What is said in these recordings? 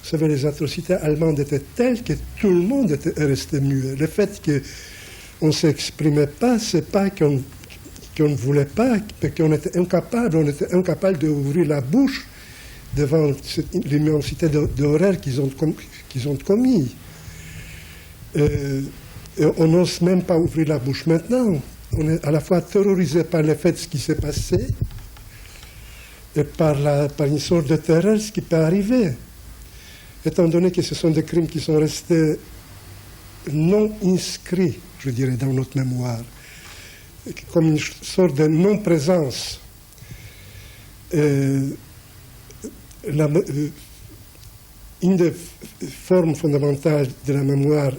Vous savez, les atrocités allemandes étaient telles que tout le monde était resté muet. Le fait qu'on ne s'exprimait pas, c'est pas qu'on ne voulait pas, mais qu'on était incapable. On était incapable d'ouvrir la bouche devant l'immensité d'horreur qu'ils ont commis. Et on n'ose même pas ouvrir la bouche maintenant. On est à la fois terrorisé par le fait de ce qui s'est passé et par une sorte de terreur, ce qui peut arriver. Étant donné que ce sont des crimes qui sont restés non inscrits, je dirais, dans notre mémoire, comme une sorte de non-présence. Une des formes fondamentales de la mémoire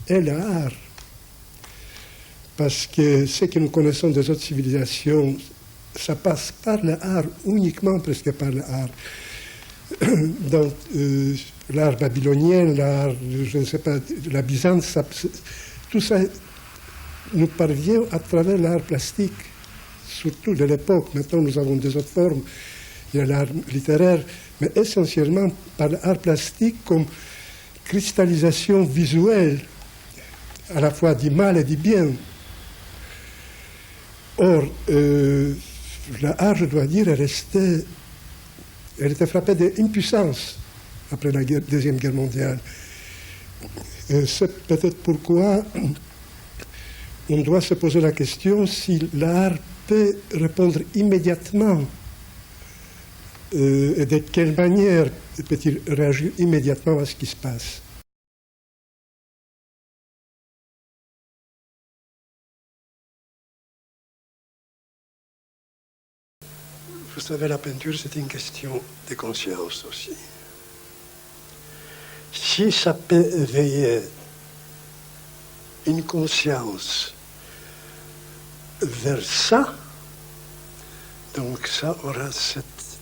est l'art. Parce que ce que nous connaissons des autres civilisations, ça passe par l'art, uniquement presque par l'art. Dans l'art babylonien, l'art, je ne sais pas, la Byzance, tout ça nous parvient à travers l'art plastique, surtout de l'époque. Maintenant, nous avons des autres formes. Il y a l'art littéraire, mais essentiellement par l'art plastique comme cristallisation visuelle, à la fois du mal et du bien. Or, l'art, je dois dire, elle était frappée d'impuissance après la Deuxième Guerre mondiale. C'est peut-être pourquoi on doit se poser la question si l'art peut répondre immédiatement et de quelle manière peut-il réagir immédiatement à ce qui se passe. Vous savez, la peinture, c'est une question de conscience aussi. Si ça peut éveiller une conscience vers ça, donc ça aura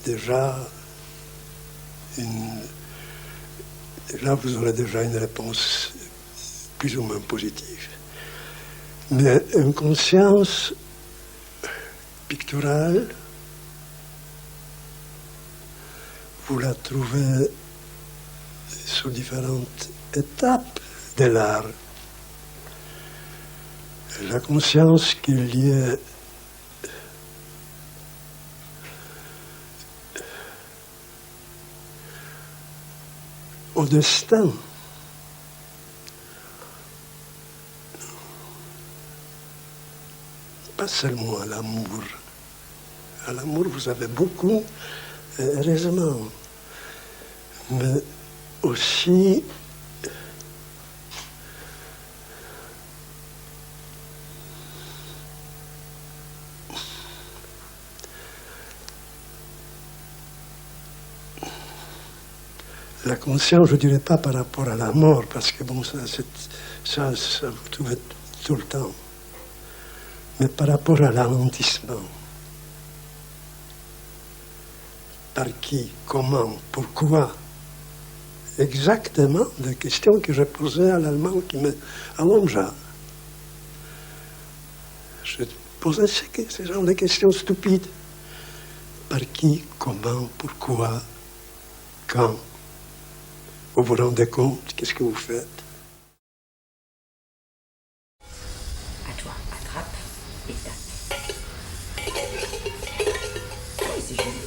déjà là, vous aurez déjà une réponse plus ou moins positive. Mais une conscience picturale, vous la trouvez sous différentes étapes de l'art. La conscience qui est liée au destin. Pas seulement à l'amour. À l'amour, vous avez beaucoup, heureusement. Mais aussi la conscience, je ne dirais pas par rapport à la mort, parce que bon, ça vous trouvez tout le temps. Mais par rapport à l'alentissement. Par qui, comment, pourquoi. Exactement des questions que j'ai posées à l'Allemand qui me allongea. Je posais ces genre de questions stupides. Par qui, comment, pourquoi, quand. Vous vous rendez compte, qu'est-ce que vous faites? À toi, attrape et tape. Oui, c'est joli.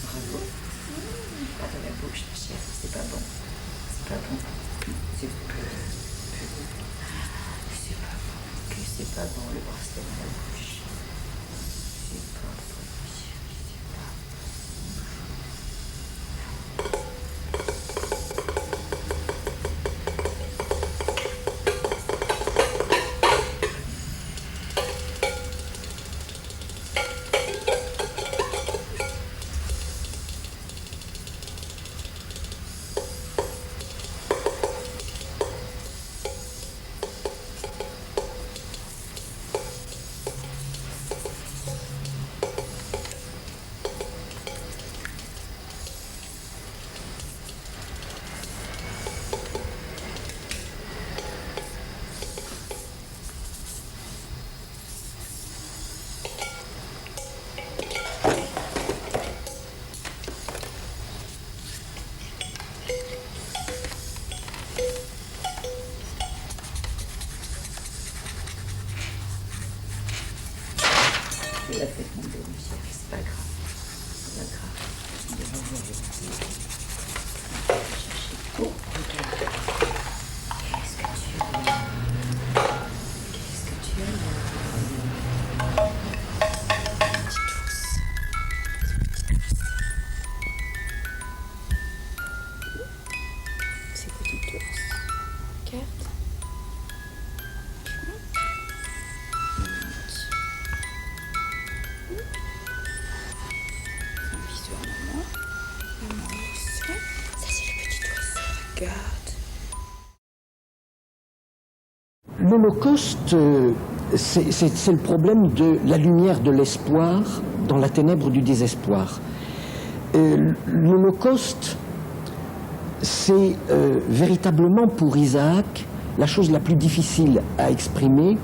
Bravo. Pas dans la bouche, ta chère, c'est pas bon. C'est pas bon. C'est pas bon. C'est pas bon le bracelet dans la bouche. C'est pas bon. C'est pas bon. God. L'Holocauste, c'est le problème de la lumière de l'espoir dans la ténèbre du désespoir. L'Holocauste, c'est véritablement pour Isaac la chose la plus difficile à exprimer,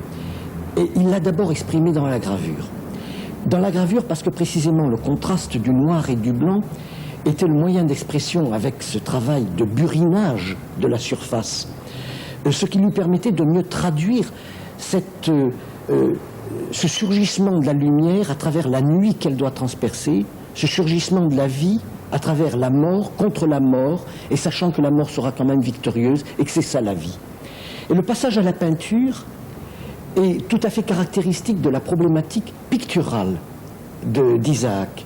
et il l'a d'abord exprimée dans la gravure. Dans la gravure parce que précisément le contraste du noir et du blanc était le moyen d'expression avec ce travail de burinage de la surface, ce qui lui permettait de mieux traduire ce surgissement de la lumière à travers la nuit qu'elle doit transpercer, ce surgissement de la vie à travers la mort, contre la mort, et sachant que la mort sera quand même victorieuse et que c'est ça la vie. Et le passage à la peinture est tout à fait caractéristique de la problématique picturale d'Isaac.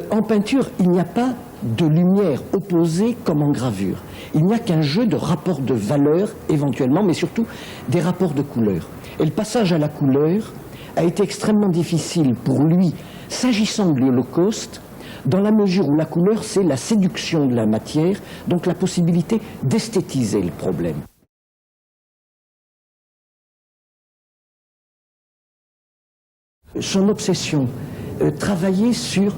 En peinture, il n'y a pas de lumière opposée comme en gravure. Il n'y a qu'un jeu de rapports de valeur, éventuellement, mais surtout des rapports de couleurs. Et le passage à la couleur a été extrêmement difficile pour lui, s'agissant de l'Holocauste, dans la mesure où la couleur, c'est la séduction de la matière, donc la possibilité d'esthétiser le problème. Son obsession, travailler sur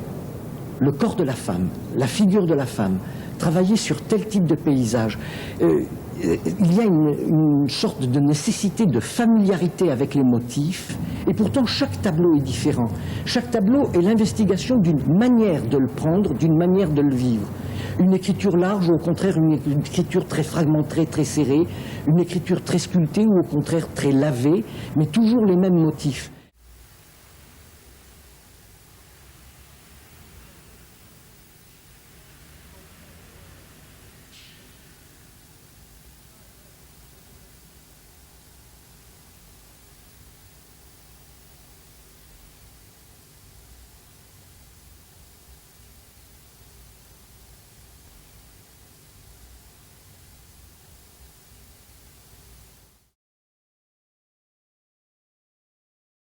le corps de la femme, la figure de la femme, travailler sur tel type de paysage. Il y a une sorte de nécessité de familiarité avec les motifs, et pourtant chaque tableau est différent. Chaque tableau est l'investigation d'une manière de le prendre, d'une manière de le vivre. Une écriture large ou au contraire une écriture très fragmentée, très serrée, une écriture très sculptée ou au contraire très lavée, mais toujours les mêmes motifs.